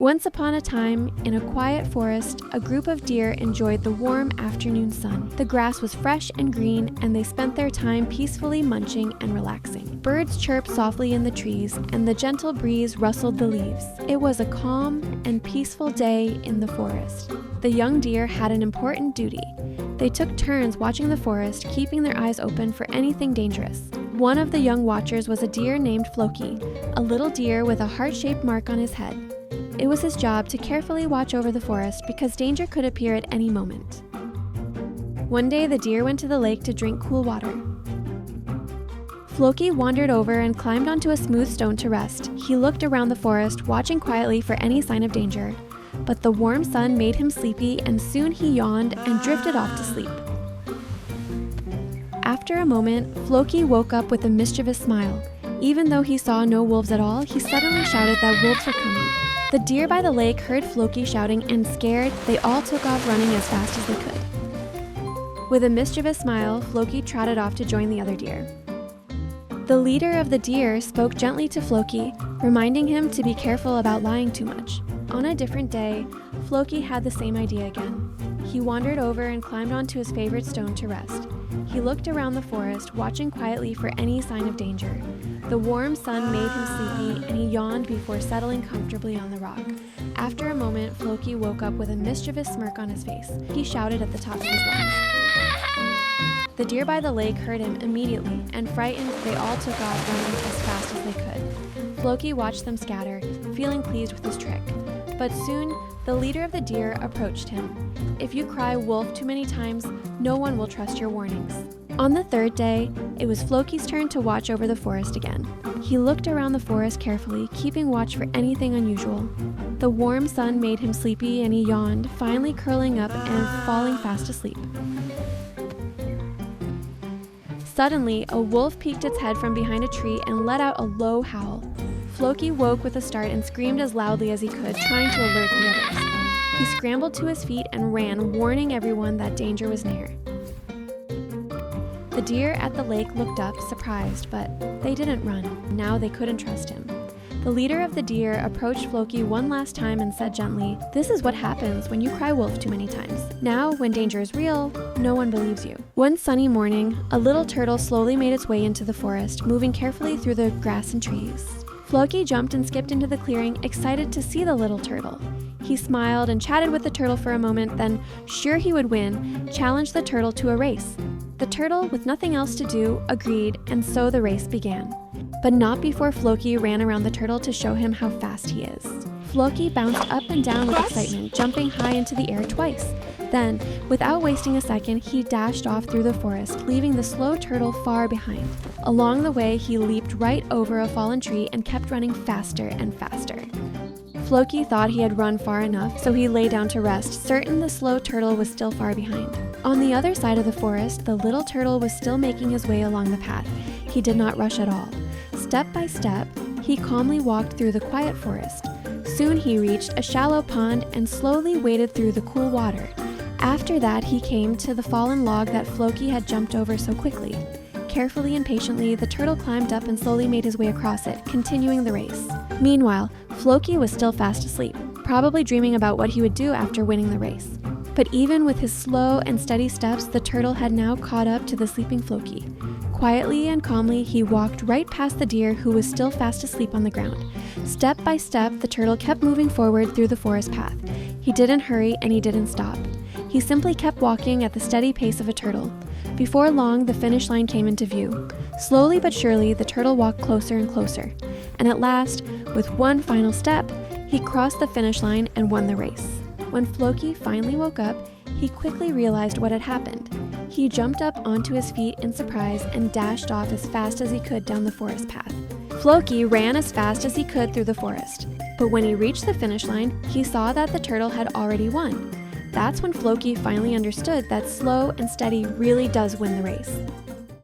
Once upon a time, in a quiet forest, a group of deer enjoyed the warm afternoon sun. The grass was fresh and green, and they spent their time peacefully munching and relaxing. Birds chirped softly in the trees, and the gentle breeze rustled the leaves. It was a calm and peaceful day in the forest. The young deer had an important duty. They took turns watching the forest, keeping their eyes open for anything dangerous. One of the young watchers was a deer named Floki, a little deer with a heart-shaped mark on his head. It was his job to carefully watch over the forest because danger could appear at any moment. One day, the deer went to the lake to drink cool water. Floki wandered over and climbed onto a smooth stone to rest. He looked around the forest, watching quietly for any sign of danger. But the warm sun made him sleepy, and soon he yawned and drifted off to sleep. After a moment, Floki woke up with a mischievous smile. Even though he saw no wolves at all, he suddenly shouted that wolves were coming. The deer by the lake heard Floki shouting, and scared, they all took off running as fast as they could. With a mischievous smile, Floki trotted off to join the other deer. The leader of the deer spoke gently to Floki, reminding him to be careful about lying too much. On a different day, Floki had the same idea again. He wandered over and climbed onto his favorite stone to rest. He looked around the forest, watching quietly for any sign of danger. The warm sun made him sleepy, and he yawned before settling comfortably on the rock. After a moment, Floki woke up with a mischievous smirk on his face. He shouted at the top of his lungs. The deer by the lake heard him immediately, and frightened, they all took off running as fast as they could. Floki watched them scatter, feeling pleased with his trick. But soon, the leader of the deer approached him. If you cry wolf too many times, no one will trust your warnings. On the third day, it was Floki's turn to watch over the forest again. He looked around the forest carefully, keeping watch for anything unusual. The warm sun made him sleepy, and he yawned, finally curling up and falling fast asleep. Suddenly, a wolf peeked its head from behind a tree and let out a low howl. Floki woke with a start and screamed as loudly as he could, trying to alert the others. He scrambled to his feet and ran, warning everyone that danger was near. The deer at the lake looked up, surprised, but they didn't run. Now they couldn't trust him. The leader of the deer approached Floki one last time and said gently, "This is what happens when you cry wolf too many times. Now, when danger is real, no one believes you." One sunny morning, a little turtle slowly made its way into the forest, moving carefully through the grass and trees. Floki jumped and skipped into the clearing, excited to see the little turtle. He smiled and chatted with the turtle for a moment, then, sure he would win, challenged the turtle to a race. The turtle, with nothing else to do, agreed, and so the race began. But not before Floki ran around the turtle to show him how fast he is. Floki bounced up and down with excitement, jumping high into the air twice. Then, without wasting a second, he dashed off through the forest, leaving the slow turtle far behind. Along the way, he leaped right over a fallen tree and kept running faster and faster. Floki thought he had run far enough, so he lay down to rest, certain the slow turtle was still far behind. On the other side of the forest, the little turtle was still making his way along the path. He did not rush at all. Step by step, he calmly walked through the quiet forest. Soon he reached a shallow pond and slowly waded through the cool water. After that, he came to the fallen log that Floki had jumped over so quickly. Carefully and patiently, the turtle climbed up and slowly made his way across it, continuing the race. Meanwhile, Floki was still fast asleep, probably dreaming about what he would do after winning the race. But even with his slow and steady steps, the turtle had now caught up to the sleeping Floki. Quietly and calmly, he walked right past the deer, who was still fast asleep on the ground. Step by step, the turtle kept moving forward through the forest path. He didn't hurry and he didn't stop. He simply kept walking at the steady pace of a turtle. Before long, the finish line came into view. Slowly but surely, the turtle walked closer and closer. And at last, with one final step, he crossed the finish line and won the race. When Floki finally woke up, he quickly realized what had happened. He jumped up onto his feet in surprise and dashed off as fast as he could down the forest path. Floki ran as fast as he could through the forest. But when he reached the finish line, he saw that the turtle had already won. That's when Floki finally understood that slow and steady really does win the race.